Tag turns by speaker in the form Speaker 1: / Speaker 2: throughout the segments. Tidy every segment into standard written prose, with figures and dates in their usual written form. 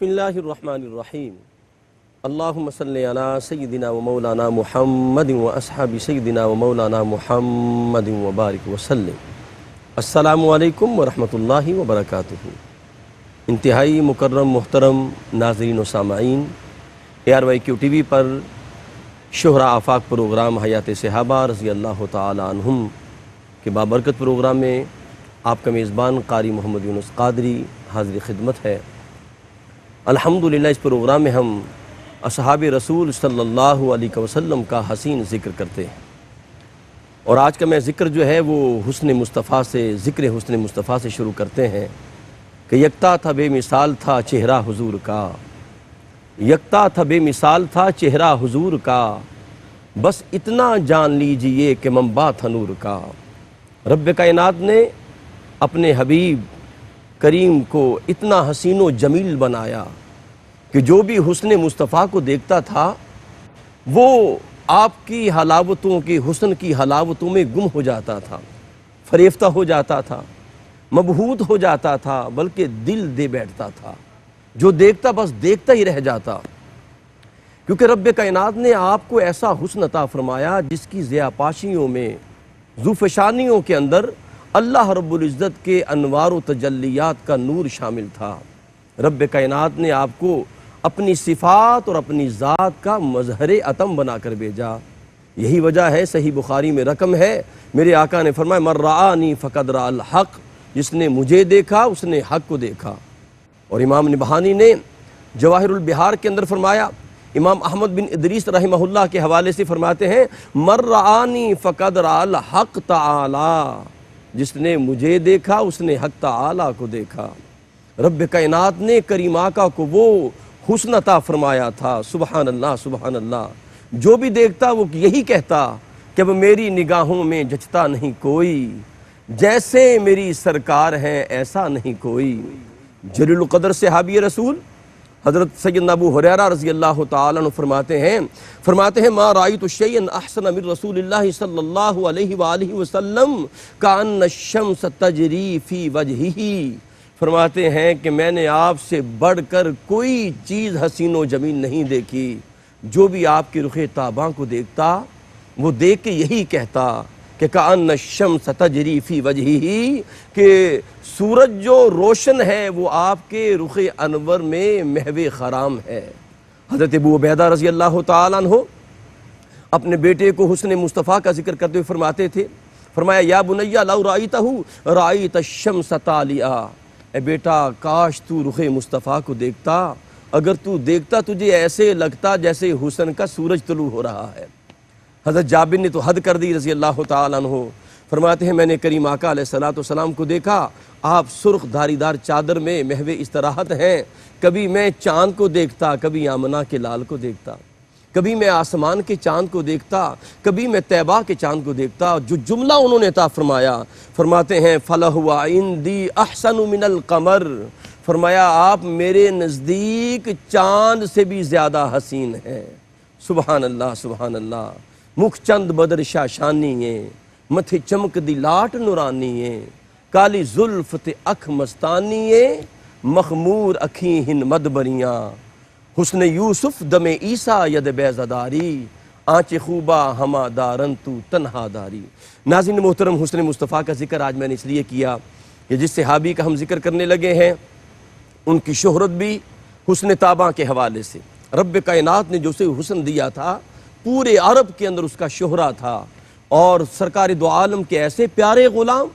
Speaker 1: بسم اللہ الرحمن الرحیم اللہم صلی علی سیدنا و مولانا محمد و اصحاب سیدنا و مولانا محمد و بارک وسلم۔ السلام علیکم ورحمۃ اللہ وبرکاتہ۔ انتہائی مکرم محترم ناظرین و سامعین، ARYQ ٹی وی پر شہرا آفاق پروگرام حیات صحابہ رضی اللہ تعالی عنہم کے بابرکت پروگرام میں آپ کا میزبان قاری محمد یونس قادری حاضر خدمت ہے۔ الحمدللہ اس پروگرام میں ہم اصحاب رسول صلی اللہ علیہ وسلم کا حسین ذکر کرتے ہیں، اور آج کا میں ذکر جو ہے وہ حسن مصطفیٰ سے، ذکر حسن مصطفیٰ سے شروع کرتے ہیں کہ یکتا تھا بے مثال تھا چہرہ حضور کا، یکتا تھا بے مثال تھا چہرہ حضور کا، بس اتنا جان لیجئے کہ منبع تھا نور کا۔ رب کائنات نے اپنے حبیب کریم کو اتنا حسین و جمیل بنایا کہ جو بھی حسن مصطفیٰ کو دیکھتا تھا وہ آپ کی حلاوتوں کی، حسن کی حلاوتوں میں گم ہو جاتا تھا، فریفتہ ہو جاتا تھا، مبہوت ہو جاتا تھا، بلکہ دل دے بیٹھتا تھا، جو دیکھتا بس دیکھتا ہی رہ جاتا، کیونکہ رب کائنات نے آپ کو ایسا حسن عطا فرمایا جس کی ضیاءپاشیوں میں، ذوفشانیوں کے اندر اللہ رب العزت کے انوار و تجلیات کا نور شامل تھا۔ رب کائنات نے آپ کو اپنی صفات اور اپنی ذات کا مظہر اتم بنا کر بھیجا۔ یہی وجہ ہے، صحیح بخاری میں رقم ہے، میرے آقا نے فرمایا من رآنی فقد رأى الحق، جس نے مجھے دیکھا اس نے حق کو دیکھا۔ اور امام نبہانی نے جواہر البحار کے اندر فرمایا، امام احمد بن ادریس رحمہ اللہ کے حوالے سے فرماتے ہیں من رآنی فقد رأى الحق تعالی، جس نے مجھے دیکھا اس نے حق تعالی کو دیکھا۔ رب کائنات نے کریم آقا کو وہ حسن عطا فرمایا تھا، سبحان اللہ سبحان اللہ، جو بھی دیکھتا وہ یہی کہتا کہ اب میری نگاہوں میں جچتا نہیں کوئی، جیسے میری سرکار ہے ایسا نہیں کوئی۔ جلیل القدر صحابی رسول حضرت سیدنا ابو ہریرہ رضی اللہ تعالیٰ عنہ فرماتے ہیں ما رأیت شیئا احسن من رسول اللہ صلی اللہ علیہ وآلہ وسلم کأن الشمس تجری فی وجہہ، فرماتے ہیں کہ میں نے آپ سے بڑھ کر کوئی چیز حسین و جمیل نہیں دیکھی۔ جو بھی آپ کی رخ تاباں کو دیکھتا وہ دیکھ کے یہی کہتا کہ کأن الشمس تجری فی وجہہ، کہ سورج جو روشن ہے وہ آپ کے رخ انور میں محو خرام ہے۔ حضرت ابو عبیدہ رضی اللہ تعالیٰ عنہ اپنے بیٹے کو حسن مصطفیٰ کا ذکر کرتے ہوئے فرماتے تھے، فرمایا یا بنیا لو رأیتہ رأیت الشمس طالعا، اے بیٹا کاش تو رخ مصطفیٰ کو دیکھتا، اگر تو دیکھتا تجھے ایسے لگتا جیسے حسن کا سورج طلوع ہو رہا ہے۔ حضرت جابر نے تو حد کر دی رضی اللہ تعالیٰ عنہ، فرماتے ہیں میں نے کریم آقا علیہ السلام کو دیکھا، آپ سرخ دھاری دار چادر میں محو استراحت ہیں، کبھی میں چاند کو دیکھتا، کبھی آمنہ کے لال کو دیکھتا، کبھی میں آسمان کے چاند کو دیکھتا، کبھی میں طیبہ کے چاند کو دیکھتا۔ جو جملہ انہوں نے عطا فرمایا، فرماتے ہیں فَلَهُوَ عِنْدِي أَحْسَنُ مِنَ الْقَمَرِ، فرمایا آپ میرے نزدیک چاند سے بھی زیادہ حسین ہیں۔ سبحان اللہ سبحان اللہ، مکھ چند بدر شاشانی ہیں، متھے چمک دی لاٹ نورانی ہیں، کالی زلف تے اکھ مستانی ہیں، مخمور اکھیں ہن مدبریاں، حسن یوسف دم عیسیٰ ید بیزداری، آنچ خوبہ ہما دارن تو تنہا داری۔ ناظرین محترم، حسن مصطفیٰ کا ذکر آج میں نے اس لیے کیا کہ جس صحابی کا ہم ذکر کرنے لگے ہیں ان کی شہرت بھی حسن تاباں کے حوالے سے، رب کائنات نے جو اسے حسن دیا تھا پورے عرب کے اندر اس کا شہرہ تھا، اور سرکار دو عالم کے ایسے پیارے غلام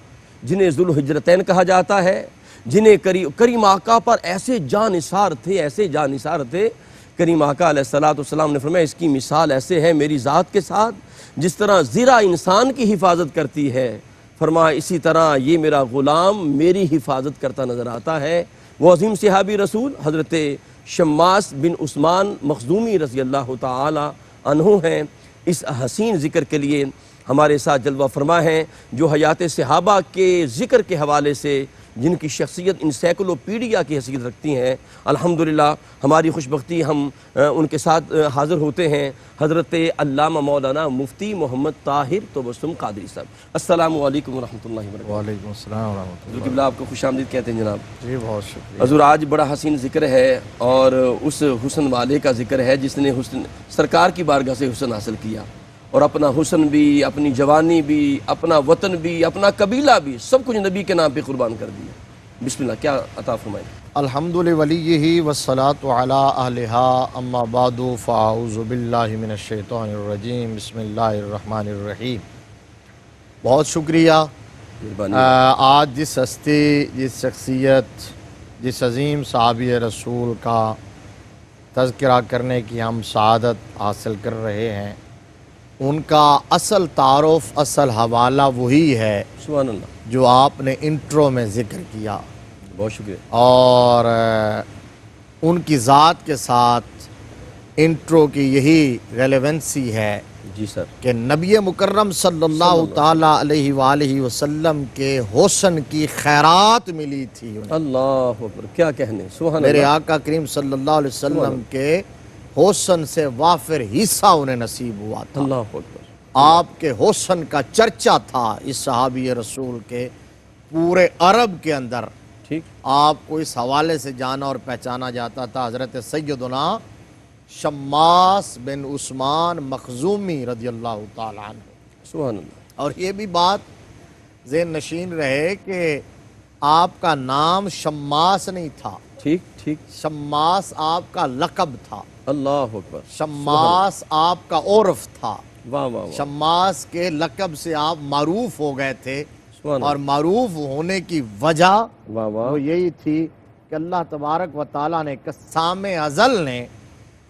Speaker 1: جنہیں ذوالحجرتین کہا جاتا ہے، جنہیں کریم آقا پر ایسے جان نثار تھے، کریم آقا علیہ السلام نے فرمایا اس کی مثال ایسے ہے میری ذات کے ساتھ جس طرح زرہ انسان کی حفاظت کرتی ہے، فرمایا اسی طرح یہ میرا غلام میری حفاظت کرتا نظر آتا ہے۔ وہ عظیم صحابی رسول حضرت شماس بن عثمان مخزومی رضی اللہ تعالی عنہ ہیں۔ اس حسین ذکر کے لیے ہمارے ساتھ جلوہ فرما ہیں، جو حیات صحابہ کے ذکر کے حوالے سے جن کی شخصیت انسائکلوپیڈیا کی حیثیت رکھتی ہیں۔ الحمدللہ ہماری خوشبختی ہم ان کے ساتھ حاضر ہوتے ہیں، حضرت علامہ مولانا مفتی محمد طاہر توبسم قادری صاحب۔ السلام علیکم ورحمۃ اللہ وبرکاتہ۔
Speaker 2: وعلیکم السلام ورحمۃ اللہ۔
Speaker 1: قبلہ آپ کو خوش آمدید کہتے ہیں جناب۔
Speaker 2: جی بہت شکریہ
Speaker 1: حضور، آج بڑا حسین ذکر ہے اور اس حسن والے کا ذکر ہے جس نے حسن سرکار کی بارگاہ سے حسن حاصل کیا، اور اپنا حسن بھی، اپنی جوانی بھی، اپنا وطن بھی، اپنا قبیلہ بھی، سب کچھ نبی کے نام پہ قربان کر دیا۔ بسم اللہ، کیا عطا فرمائیں؟
Speaker 2: الحمد لولیہ والصلاة علی اہلہا اما بعد فاعوذ باللہ من الشیطان الرجیم بسم اللہ الرحمن الرحیم۔ بہت شکریہ۔
Speaker 1: مہربانی۔
Speaker 2: آج جس ہستی، جس شخصیت، جس عظیم صحابی رسول کا تذکرہ کرنے کی ہم سعادت حاصل کر رہے ہیں، ان کا اصل تعارف، اصل حوالہ وہی ہے
Speaker 1: سبحان اللہ،
Speaker 2: جو آپ نے انٹرو میں ذکر کیا،
Speaker 1: بہت شکریہ۔
Speaker 2: اور ان کی ذات کے ساتھ انٹرو کی یہی ریلیونسی ہے
Speaker 1: جی سر۔
Speaker 2: کہ نبی مکرم صلی اللہ تعالیٰ علیہ وآلہ وسلم کے حسن کی خیرات ملی تھی انہیں۔
Speaker 1: اللہ اکبر، کیا کہنے، سبحان
Speaker 2: میرے
Speaker 1: اللہ۔
Speaker 2: آقا کریم صلی اللہ علیہ وسلم کے حسن سے وافر حصہ انہیں نصیب ہوا تھا۔
Speaker 1: اللہ اکبر۔
Speaker 2: آپ کے حسن کا چرچا تھا اس صحابی رسول کے پورے عرب کے اندر۔
Speaker 1: ٹھیک۔
Speaker 2: آپ کو اس حوالے سے جانا اور پہچانا جاتا تھا حضرت سیدنا شماس بن عثمان مخزومی رضی اللہ تعالیٰ عنہ۔
Speaker 1: سبحان اللہ۔
Speaker 2: اور یہ بھی بات ذہن نشین رہے کہ آپ کا نام شماس نہیں تھا،
Speaker 1: ٹھیک ٹھیک۔
Speaker 2: شماس آپ کا لقب تھا،
Speaker 1: اللہ اکبر۔
Speaker 2: شماس آپ کا عرف تھا۔
Speaker 1: واہ واہ واہ۔
Speaker 2: شماس کے لقب سے آپ معروف ہو گئے تھے،
Speaker 1: سبحان
Speaker 2: اور
Speaker 1: اللہ۔
Speaker 2: معروف ہونے کی وجہ
Speaker 1: واہ واہ۔
Speaker 2: وہ یہی تھی کہ اللہ تبارک و تعالیٰ نے قسام ازل نے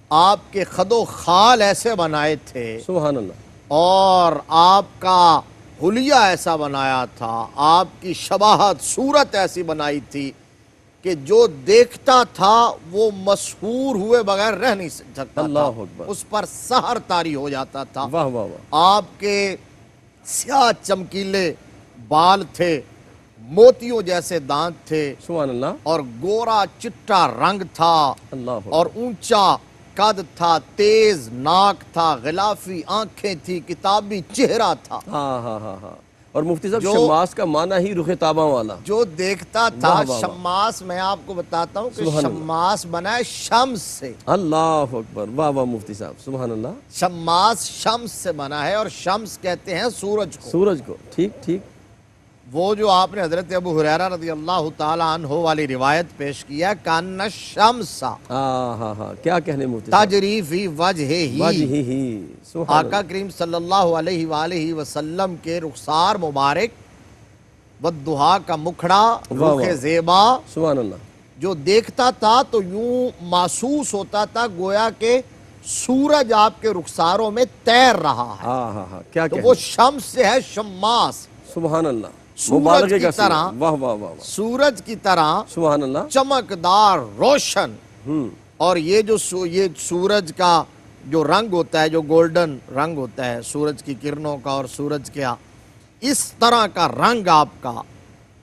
Speaker 2: آپ کے خد و خال ایسے بنائے تھے،
Speaker 1: سبحان اللہ۔
Speaker 2: اور آپ کا حلیہ ایسا بنایا تھا، آپ کی شباہت صورت ایسی بنائی تھی کہ جو دیکھتا تھا وہ مسحور ہوئے بغیر رہ نہیں سکتا تھا،
Speaker 1: اللہ اکبر۔
Speaker 2: اس پر سحر طاری ہو جاتا تھا۔
Speaker 1: واہ واہ واہ۔
Speaker 2: آپ کے سیاہ چمکیلے بال تھے، موتیوں جیسے دانت تھے،
Speaker 1: سبحان اللہ۔
Speaker 2: اور گورا چٹا رنگ تھا،
Speaker 1: اللہ اکبر۔
Speaker 2: اور اونچا قد تھا، تیز ناک تھا، غلافی آنکھیں تھی، کتابی چہرہ تھا۔
Speaker 1: ہاں ہاں ہاں ہاں۔ اور مفتی صاحب،
Speaker 2: جو
Speaker 1: شماس کا معنی ہی رخ تاباں والا۔
Speaker 2: جو دیکھتا تھا
Speaker 1: واہ واہ واہ۔
Speaker 2: شماس، میں آپ کو بتاتا ہوں کہ
Speaker 1: سبحان اللہ۔
Speaker 2: شماس بنا ہے شمس سے۔
Speaker 1: اللہ اکبر، واہ واہ مفتی صاحب، سبحان اللہ۔
Speaker 2: شماس شمس سے بنا ہے، اور شمس کہتے ہیں سورج کو۔
Speaker 1: سورج کو، ٹھیک ٹھیک۔
Speaker 2: وہ جو آپ نے حضرت ابو ہریرہ رضی اللہ تعالیٰ عنہ والی روایت پیش کیا، کان الشمس
Speaker 1: ہاں ہاں ہاں، کیا کہنے مفتی صاحب۔
Speaker 2: تجری فی وجہہ،
Speaker 1: وجہہ، سبحان اللہ۔
Speaker 2: آقا کریم صلی اللہ علیہ وآلہ وسلم کے رخسار مبارک، والضحیٰ کا مکھڑا،
Speaker 1: واہ
Speaker 2: رخ
Speaker 1: واہ۔
Speaker 2: زیبا،
Speaker 1: سبحان اللہ۔
Speaker 2: جو دیکھتا تھا تو یوں محسوس ہوتا تھا گویا کہ سورج آپ کے رخساروں میں تیر رہا ہے۔
Speaker 1: ہاں ہاں ہاں، کیا
Speaker 2: تو
Speaker 1: کہنے۔
Speaker 2: وہ شمس سے ہے شماس،
Speaker 1: سبحان اللہ۔
Speaker 2: سورج
Speaker 1: مبالغے
Speaker 2: کی
Speaker 1: کا
Speaker 2: طرح،
Speaker 1: صیغہ۔ واہ واہ واہ واہ۔
Speaker 2: سورج کی طرح
Speaker 1: سبحان اللہ۔
Speaker 2: چمکدار، روشن۔ اور یہ جو یہ سورج کا جو رنگ ہوتا ہے، جو گولڈن رنگ ہوتا ہے سورج کی کرنوں کا اور سورج کا، اس طرح کا رنگ آپ کا،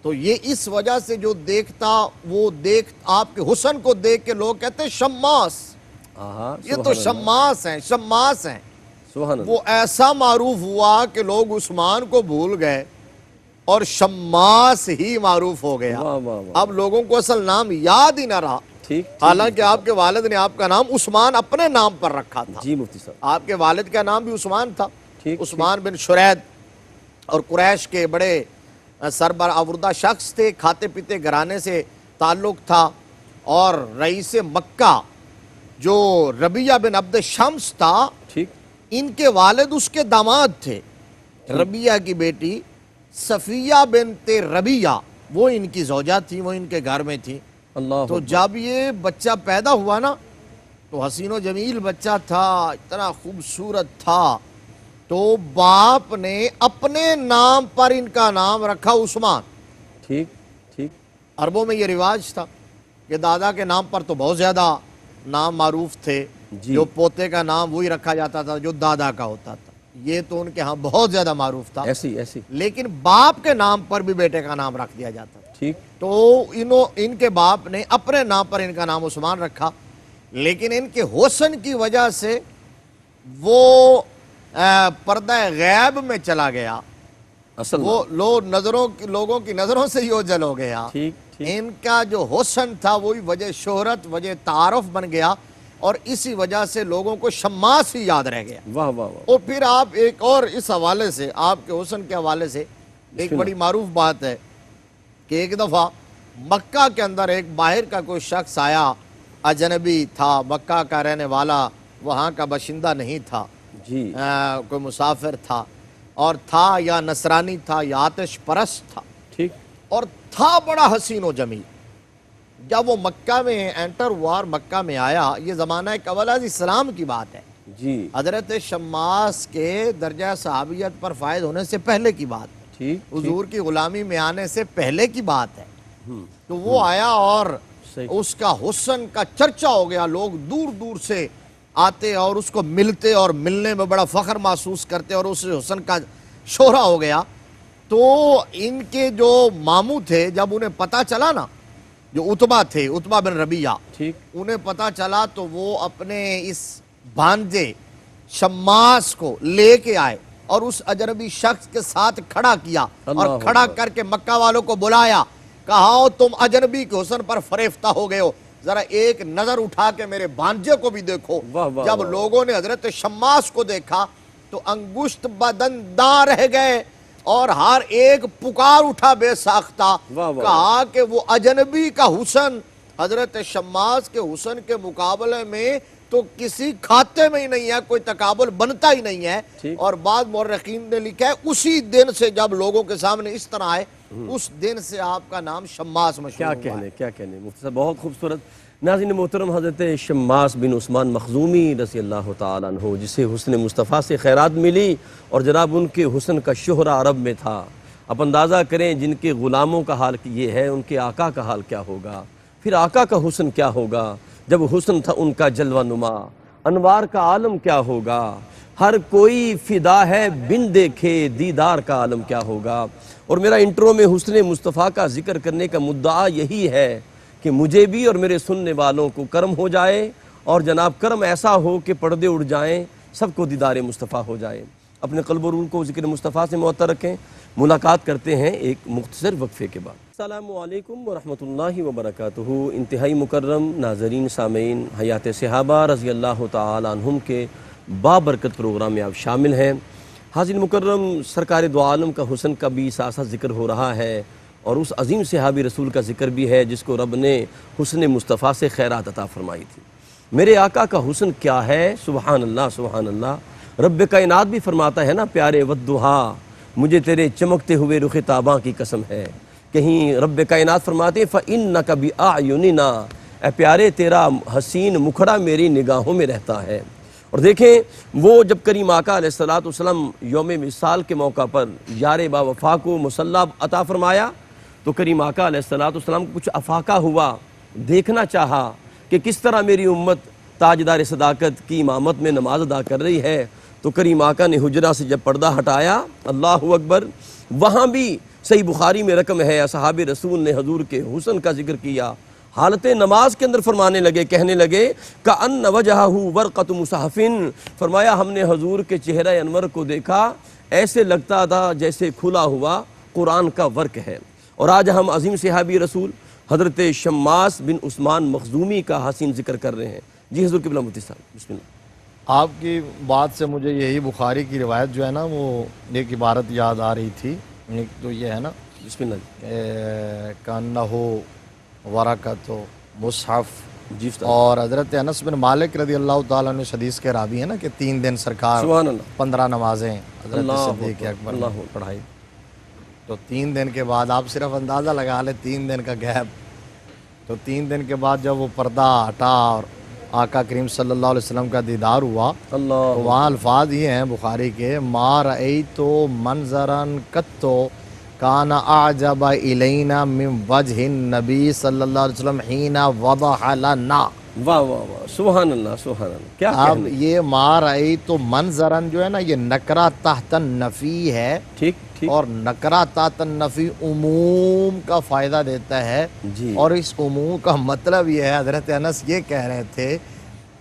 Speaker 2: تو یہ اس وجہ سے جو دیکھتا وہ آپ کے حسن کو دیکھ کے لوگ کہتے ہیں شماس،
Speaker 1: ہاں،
Speaker 2: یہ تو شماس ہیں، شماس ہیں۔
Speaker 1: سبحان اللہ۔
Speaker 2: وہ ایسا معروف ہوا کہ لوگ عثمان کو بھول گئے اور شماس ہی معروف ہو گیا۔
Speaker 1: واہ واہ واہ۔
Speaker 2: اب لوگوں کو اصل نام یاد ہی نہ رہا،
Speaker 1: ٹھیک۔
Speaker 2: حالانکہ آپ کے والد نے آپ کا نام عثمان اپنے نام پر رکھا تھا۔
Speaker 1: جی مفتی صاحب۔
Speaker 2: آپ کے والد کا نام بھی عثمان تھا،
Speaker 1: ٹھیک،
Speaker 2: عثمان بن شرید، اور قریش کے بڑے سربراہ شخص تھے، کھاتے پیتے گھرانے سے تعلق تھا، اور رئیس مکہ جو ربیہ بن عبد شمس تھا،
Speaker 1: ٹھیک۔
Speaker 2: ان کے والد اس کے داماد تھے۔ ربیہ کی بیٹی صفیہ بنت ربیہ، وہ ان کی زوجہ تھی، وہ ان کے گھر میں تھی۔
Speaker 1: اللہ
Speaker 2: تو جب یہ بچہ پیدا ہوا نا، تو حسین و جمیل بچہ تھا، اتنا خوبصورت تھا، تو باپ نے اپنے نام پر ان کا نام رکھا عثمان۔
Speaker 1: ٹھیک ٹھیک۔
Speaker 2: عربوں میں یہ رواج تھا کہ دادا کے نام پر تو بہت زیادہ نام معروف تھے،
Speaker 1: جی۔
Speaker 2: جو پوتے کا نام وہی رکھا جاتا تھا جو دادا کا ہوتا تھا۔ یہ تو ان کے ہاں بہت زیادہ معروف تھا،
Speaker 1: ایسی
Speaker 2: لیکن باپ کے نام پر بھی بیٹے کا نام رکھ دیا جاتا تھا۔
Speaker 1: ٹھیک،
Speaker 2: تو ان کے باپ نے اپنے نام پر ان کا نام عثمان رکھا، لیکن ان کے حسن کی وجہ سے وہ پردہ غیب میں چلا گیا،
Speaker 1: اصل
Speaker 2: وہ لوگوں کی نظروں سے ہی اوجھل ہو گیا۔
Speaker 1: ٹھیک ٹھیک،
Speaker 2: ان کا جو حسن تھا وہی وجہ شہرت، وجہ تعارف بن گیا، اور اسی وجہ سے لوگوں کو شماس ہی یاد رہ گیا۔
Speaker 1: واہ واہ واہ،
Speaker 2: اور پھر آپ ایک اور اس حوالے سے، آپ کے حسن کے حوالے سے ایک بڑی معروف بات ہے کہ ایک دفعہ مکہ کے اندر ایک باہر کا کوئی شخص آیا، اجنبی تھا، مکہ کا رہنے والا، وہاں کا باشندہ نہیں تھا،
Speaker 1: جی
Speaker 2: کوئی مسافر تھا، اور تھا یا نصرانی تھا یا آتش پرست تھا،
Speaker 1: ٹھیک،
Speaker 2: اور تھا بڑا حسین و جمیل۔ جب وہ مکہ میں انٹر ہوا اور مکہ میں آیا، یہ زمانہ قبل از اسلام کی بات ہے،
Speaker 1: جی
Speaker 2: حضرت شماس کے درجہ صحابیت پر فائز ہونے سے پہلے کی بات ہے،
Speaker 1: ٹھیک،
Speaker 2: حضور کی غلامی میں آنے سے پہلے کی بات ہے۔ تو وہ آیا اور
Speaker 1: صحیح،
Speaker 2: اس کا حسن کا چرچا ہو گیا، لوگ دور دور سے آتے اور اس کو ملتے اور ملنے میں بڑا فخر محسوس کرتے، اور اس حسن کا شہرہ ہو گیا۔ تو ان کے جو ماموں تھے، جب انہیں پتہ چلا نا، جو عتبہ تھے، عتبہ بن ربیعہ،
Speaker 1: ٹھیک،
Speaker 2: انہیں پتہ چلا تو وہ اپنے اس بھانجے شماس کو لے کے آئے اور اس اجنبی شخص کے ساتھ کھڑا کیا،
Speaker 1: اللہ
Speaker 2: اور کھڑا
Speaker 1: اکبر،
Speaker 2: کر کے مکہ والوں کو بلایا، کہا تم اجنبی کے حسن پر فریفتہ ہو گئے ہو، ذرا ایک نظر اٹھا کے میرے بھانجے کو بھی دیکھو۔
Speaker 1: واہ واہ
Speaker 2: جب
Speaker 1: واہ،
Speaker 2: لوگوں نے حضرت شماس کو دیکھا تو انگشت بدن داں رہ گئے، اور ہر ایک پکار اٹھا بے ساختہ،
Speaker 1: واہ واہ،
Speaker 2: کہا کہ وہ اجنبی کا حسن حضرت شماس کے حسن کے مقابلے میں تو کسی کھاتے میں ہی نہیں ہے، کوئی تقابل بنتا ہی نہیں ہے۔
Speaker 1: ٹھیک،
Speaker 2: اور بعض مورخین نے لکھا ہے اسی دن سے جب لوگوں کے سامنے اس طرح آئے، اس دن سے آپ کا نام شماس مشہور
Speaker 1: کیا
Speaker 2: ہوا ہے۔
Speaker 1: کہنے کیا کہنے، مفتی صاحب بہت خوبصورت۔ ناظرین محترم، حضرت شماس بن عثمان مخزومی رضی اللہ تعالیٰ عنہ، جسے حسن مصطفیٰ سے خیرات ملی، اور جناب ان کے حسن کا شہرہ عرب میں تھا۔ اب اندازہ کریں جن کے غلاموں کا حال یہ ہے، ان کے آقا کا حال کیا ہوگا، پھر آقا کا حسن کیا ہوگا، جب حسن تھا ان کا جلوہ نما، انوار کا عالم کیا ہوگا، ہر کوئی فدا ہے بن دیکھے دیدار کا عالم کیا ہوگا۔ اور میرا انٹرو میں حسن مصطفیٰ کا ذکر کرنے کا مدعا یہی ہے کہ مجھے بھی اور میرے سننے والوں کو کرم ہو جائے، اور جناب کرم ایسا ہو کہ پردے اڑ جائیں، سب کو دیدار مصطفیٰ ہو جائے۔ اپنے قلب و روح کو ذکر مصطفیٰ سے معطر رکھیں۔ ملاقات کرتے ہیں ایک مختصر وقفے کے بعد۔ السلام علیکم ورحمۃ اللہ وبرکاتہ۔ انتہائی مکرم ناظرین سامعین، حیات صحابہ رضی اللہ تعالیٰ عنہم کے بابرکت پروگرام میں آپ شامل ہیں۔ حاضرین مکرم، سرکار دو عالم کا حسن کا بھی ساتھ ساتھ ذکر ہو رہا ہے، اور اس عظیم صحابی رسول کا ذکر بھی ہے جس کو رب نے حسن مصطفیٰ سے خیرات عطا فرمائی تھی۔ میرے آقا کا حسن کیا ہے، سبحان اللہ سبحان اللہ۔ رب کائنات بھی فرماتا ہے نا، پیارے ودھا مجھے تیرے چمکتے ہوئے رخ تاباں کی قسم ہے۔ کہیں رب کائنات فرماتے ہیں فَإِنَّكَ بِأَعْيُنِنَا، اے پیارے تیرا حسین مکھڑا میری نگاہوں میں رہتا ہے۔ اور دیکھیں وہ جب کریم آقا علیہ السلام یوم وصال کے موقع پر یار با وفا کو مصلی عطا فرمایا، تو کریم آقا علیہ السلام کو کچھ افاقہ ہوا، دیکھنا چاہا کہ کس طرح میری امت تاجدار صداقت کی امامت میں نماز ادا کر رہی ہے۔ تو کریم آقا نے حجرہ سے جب پردہ ہٹایا، اللہ اکبر، وہاں بھی صحیح بخاری میں رقم ہے، اصحاب رسول نے حضور کے حسن کا ذکر کیا، حالت نماز کے اندر فرمانے لگے، کہنے لگے کأن وجہہ ورقۃ مصحف، فرمایا ہم نے حضور کے چہرہ انور کو دیکھا، ایسے لگتا تھا جیسے کھلا ہوا قرآن کا ورق ہے۔ اور آج ہم عظیم صحابی رسول حضرت شماس بن عثمان مخزومی کا حسین ذکر کر رہے ہیں۔ جی حضور قبلہ مفتی صاحب، بسم اللہ۔
Speaker 2: آپ کی بات سے مجھے یہی بخاری کی روایت جو ہے نا، وہ ایک عبارت یاد آ رہی تھی، ایک تو یہ ہے نا
Speaker 1: بسم اللہ
Speaker 2: کأنہ ورقۃ مصحف،
Speaker 1: جی صاحب،
Speaker 2: اور حضرت انس بن مالک رضی اللہ تعالیٰ عنہ حدیث کے راوی ہیں نا کہ 3 دن سرکار
Speaker 1: سبحان اللہ،
Speaker 2: 15 نمازیں حضرت
Speaker 1: اللہ
Speaker 2: صدیق اکبر نے
Speaker 1: اللہ
Speaker 2: پڑھائی، تو 3 دن کے بعد آپ صرف اندازہ لگا لیں 3 دن کا گیپ، تو 3 دن کے بعد جب وہ پردہ ہٹا اور آقا کریم صلی اللہ علیہ وسلم کا دیدار ہوا، تو
Speaker 1: اللہ،
Speaker 2: وہاں الفاظ یہ ہیں بخاری کے، ما رأیت منظرا قط کان اعجب الینا من وجہ النبی صلی اللہ علیہ وسلم حین وضح لنا،
Speaker 1: واہ واہ واہ، سبحان اللہ سبحان اللہ، کیا
Speaker 2: اب
Speaker 1: کہنے.
Speaker 2: یہ ما رأیت منظرن جو ہے نا، یہ نکرہ تحت النفی ہے،
Speaker 1: ٹھیک ٹھیک.
Speaker 2: اور نکرہ تحت النفی عموم کا فائدہ دیتا ہے.
Speaker 1: جی
Speaker 2: اور اس عموم کا مطلب یہ ہے، حضرت انس یہ کہہ رہے تھے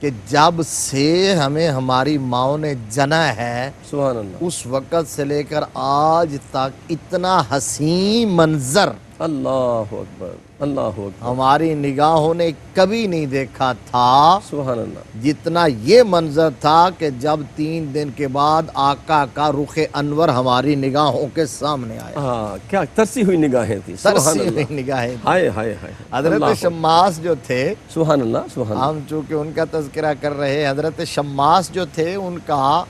Speaker 2: کہ جب سے ہمیں ہماری ماؤں نے جنا ہے
Speaker 1: سبحان اللہ.
Speaker 2: اس وقت سے لے کر آج تک اتنا حسین منظر
Speaker 1: اللہ اکبر اللہ اکبر.
Speaker 2: ہماری نگاہوں نے کبھی نہیں دیکھا تھا
Speaker 1: سبحان اللہ.
Speaker 2: جتنا یہ منظر تھا کہ جب 3 دن کے بعد آقا کا رخ انور ہماری نگاہوں کے سامنے آیا.
Speaker 1: ہاں، کیا ترسی ہوئی نگاہیں تھیں. سبحان
Speaker 2: ترسی
Speaker 1: اللہ.
Speaker 2: ہوئی نگاہیں.
Speaker 1: ہائے ہائے ہائے. اللہ
Speaker 2: حضرت
Speaker 1: اکبر.
Speaker 2: شماس جو تھے،
Speaker 1: سبحان اللہ سبحان اللہ.
Speaker 2: ہم چونکہ ان کا تذکرہ کر رہے ہیں، حضرت شماس جو تھے ان کا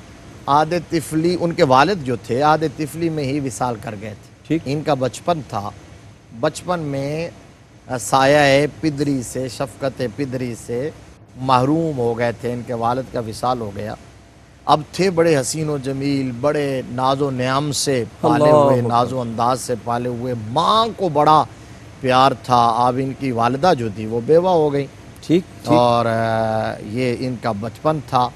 Speaker 2: عہد طفلی، ان کے والد جو تھے عہد طفلی میں ہی وصال کر گئے تھے.
Speaker 1: ٹھیک.
Speaker 2: ان کا بچپن تھا، بچپن میں سایہ پدری سے، شفقت پدری سے محروم ہو گئے تھے. ان کے والد کا وصال ہو گیا. اب تھے بڑے حسین و جمیل، بڑے ناز و نعم سے پالے
Speaker 1: اللہ
Speaker 2: ہوئے،
Speaker 1: اکبر.
Speaker 2: ناز و انداز سے پالے ہوئے. ماں کو بڑا پیار تھا. اب ان کی والدہ جو تھی وہ بیوہ ہو گئی،
Speaker 1: ٹھیک ٹھیک.
Speaker 2: اور یہ ان کا بچپن تھا.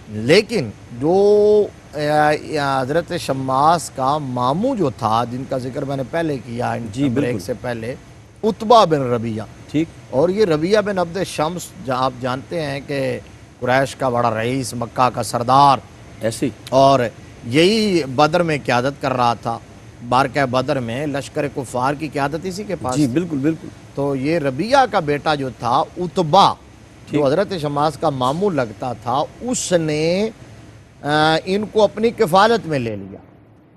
Speaker 2: لیکن جو حضرت شماس کا ماموں جو تھا، جن کا ذکر میں نے پہلے کیا
Speaker 1: جی،
Speaker 2: بریک
Speaker 1: بالکل.
Speaker 2: سے پہلے، عتبہ بن ربیعہ.
Speaker 1: ٹھیک.
Speaker 2: اور یہ ربیعہ بن عبد شمس، آپ جانتے ہیں کہ قریش کا بڑا رئیس، مکہ کا سردار،
Speaker 1: ایسی.
Speaker 2: اور یہی بدر میں قیادت کر رہا تھا. بارکہ بدر میں لشکر کفار کی قیادت اسی کے پاس.
Speaker 1: جی بالکل بالکل.
Speaker 2: تو یہ ربیعہ کا بیٹا جو تھا عتبہ،
Speaker 1: ٹھیک.
Speaker 2: جو حضرت شماس کا ماموں لگتا تھا، اس نے ان کو اپنی کفالت میں لے لیا.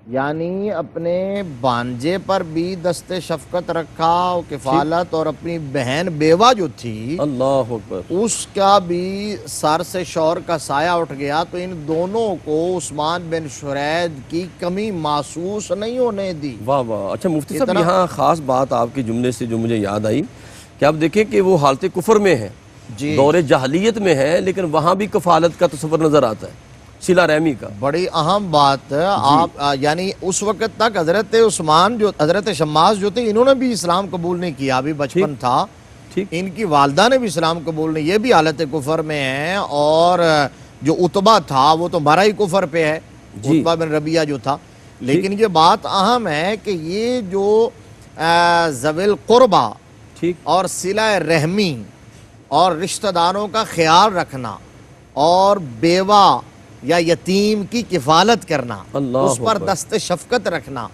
Speaker 2: یعنی اپنے بانجے پر بھی دست شفقت رکھا، کفالت، اور اپنی بہن بیوہ جو تھی
Speaker 1: اللہ اکبر.
Speaker 2: اس کا بھی سر سے شوہر کا سایہ اٹھ گیا. تو ان دونوں کو عثمان بن شرید کی کمی محسوس نہیں ہونے دی.
Speaker 1: واہ واہ. اچھا مفتی صاحب،
Speaker 2: اتنا-
Speaker 1: یہاں خاص بات آپ کے جملے سے جو مجھے یاد آئی کہ آپ دیکھیں کہ وہ حالت کفر میں ہے،
Speaker 2: جی
Speaker 1: دور جاہلیت میں ہے، لیکن وہاں بھی کفالت کا تصور نظر آتا ہے، صلہ رحمی کا.
Speaker 2: بڑی اہم بات. آپ یعنی اس وقت تک حضرت عثمان جو، حضرت شماس جو تھے، انہوں نے بھی اسلام قبول نہیں کیا، ابھی بچپن تھا.
Speaker 1: ٹھیک.
Speaker 2: ان کی والدہ نے بھی اسلام قبول نہیں، یہ بھی حالت کفر میں ہیں. اور جو عتبہ تھا وہ تو مرا ہی کفر پہ ہے،
Speaker 1: جی.
Speaker 2: عتبہ بن ربیعہ جو تھا. لیکن یہ بات اہم ہے کہ یہ جو ذوی القربہ
Speaker 1: ٹھیک.
Speaker 2: اور صلہ رحمی اور رشتہ داروں کا خیال رکھنا اور بیوہ یا یتیم کی کفالت کرنا،
Speaker 1: اللہ
Speaker 2: اس پر
Speaker 1: اکبر.
Speaker 2: دست شفقت رکھنا،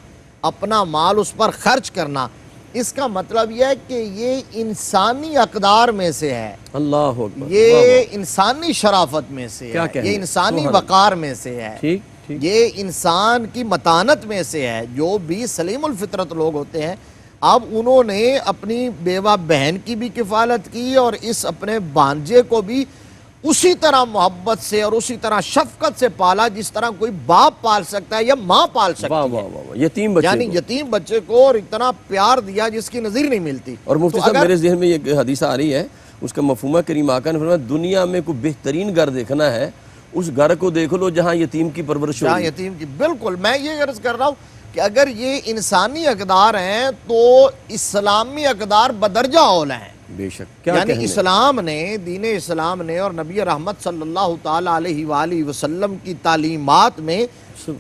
Speaker 2: اپنا مال اس پر خرچ کرنا، اس کا مطلب یہ ہے کہ یہ انسانی اقدار میں سے ہے،
Speaker 1: اللہ اکبر.
Speaker 2: یہ انسانی شرافت میں سے
Speaker 1: کیا
Speaker 2: ہے،
Speaker 1: کہنے.
Speaker 2: یہ انسانی
Speaker 1: سبحان اللہ.
Speaker 2: وقار میں سے ہے،
Speaker 1: ٹھیک ٹھیک.
Speaker 2: یہ انسان کی متانت میں سے ہے. جو بھی سلیم الفطرت لوگ ہوتے ہیں، اب انہوں نے اپنی بیوہ بہن کی بھی کفالت کی، اور اس اپنے بانجے کو بھی اسی طرح محبت سے اور اسی طرح شفقت سے پالا جس طرح کوئی باپ پال سکتا ہے یا ماں پال
Speaker 1: واہ
Speaker 2: سکتی
Speaker 1: واہ
Speaker 2: ہے.
Speaker 1: واہ واہ. یتیم بچے
Speaker 2: یعنی
Speaker 1: کو.
Speaker 2: یتیم بچے کو، اور اتنا پیار دیا جس کی نظیر نہیں ملتی.
Speaker 1: اور مفتی
Speaker 2: تو
Speaker 1: صاحب،
Speaker 2: اگر-
Speaker 1: میرے ذہن میں یہ حدیث آ رہی ہے، اس کا مفہومہ کریم آقا نے فرمایا دنیا میں کوئی بہترین گھر دیکھنا ہے، اس گھر کو دیکھ لو جہاں یتیم کی پرورش ہو.
Speaker 2: جہاں یتیم کی، بالکل میں یہ عرض کر رہا ہوں کہ اگر یہ انسانی اقدار ہیں تو اسلامی اقدار بدرجہ اولا ہیں.
Speaker 1: بے شک. کیا
Speaker 2: یعنی
Speaker 1: کہنے.
Speaker 2: اسلام نے، دین اسلام نے اور نبی رحمت صلی اللہ تعالیٰ علیہ وآلہ وسلم کی تعلیمات میں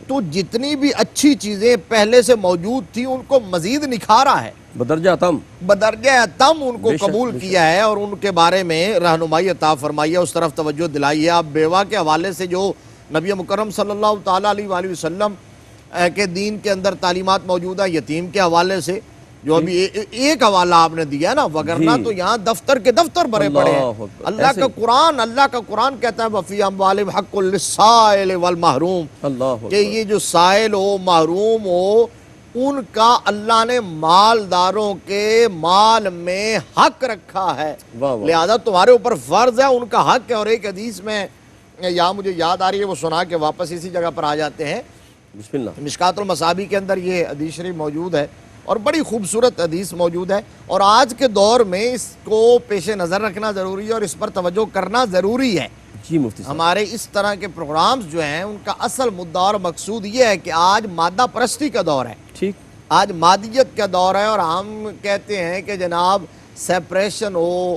Speaker 2: تو جتنی بھی اچھی چیزیں پہلے سے موجود تھیں ان کو مزید نکھارا ہے،
Speaker 1: بدرجہ تم.
Speaker 2: بدرجہ تم ان کو
Speaker 1: بے شک،
Speaker 2: قبول
Speaker 1: بے شک.
Speaker 2: کیا ہے، اور ان کے بارے میں رہنمائی عطا فرمائی ہے، اس طرف توجہ دلائی ہے. آپ بیوہ کے حوالے سے جو نبی مکرم صلی اللہ تعالیٰ علیہ وآلہ وسلم کے دین کے اندر تعلیمات موجود ہیں، یتیم کے حوالے سے جو ابھی ایک حوالہ آپ نے دیا ہے نا، وگرنہ
Speaker 1: جی.
Speaker 2: تو یہاں دفتر کے دفتر بھرے پڑے ہیں.
Speaker 1: اللہ اکبر.
Speaker 2: اللہ کا قرآن کہتا ہے وَفِي أَمْوَالِهِمْ حَقٌّ لِلسَّائِلِ وَالْمَحْرُومِ،
Speaker 1: اللہ
Speaker 2: کہ یہ جو سائل ہو، محروم ہو، ان کا اللہ نے مالداروں کے مال میں حق رکھا ہے.
Speaker 1: واہ واہ.
Speaker 2: لہذا تمہارے اوپر فرض ہے ان کا حق ہے. اور ایک حدیث میں یہاں مجھے یاد آ رہی ہے، وہ سنا کے واپس اسی جگہ پر آ جاتے ہیں.
Speaker 1: بسم اللہ.
Speaker 2: مشکات المصابیح کے اندر یہ حدیث شریف موجود ہے، اور بڑی خوبصورت حدیث موجود ہے. اور آج کے دور میں اس کو پیش نظر رکھنا ضروری ہے اور اس پر توجہ کرنا ضروری ہے.
Speaker 1: جی مفتی صاحب.
Speaker 2: ہمارے اس طرح کے پروگرامز جو ہیں ان کا اصل مدعا اور مقصود یہ ہے کہ آج مادہ پرستی کا دور ہے،
Speaker 1: ٹھیک.
Speaker 2: آج مادیت کا دور ہے، اور ہم کہتے ہیں کہ جناب سیپریشن ہو،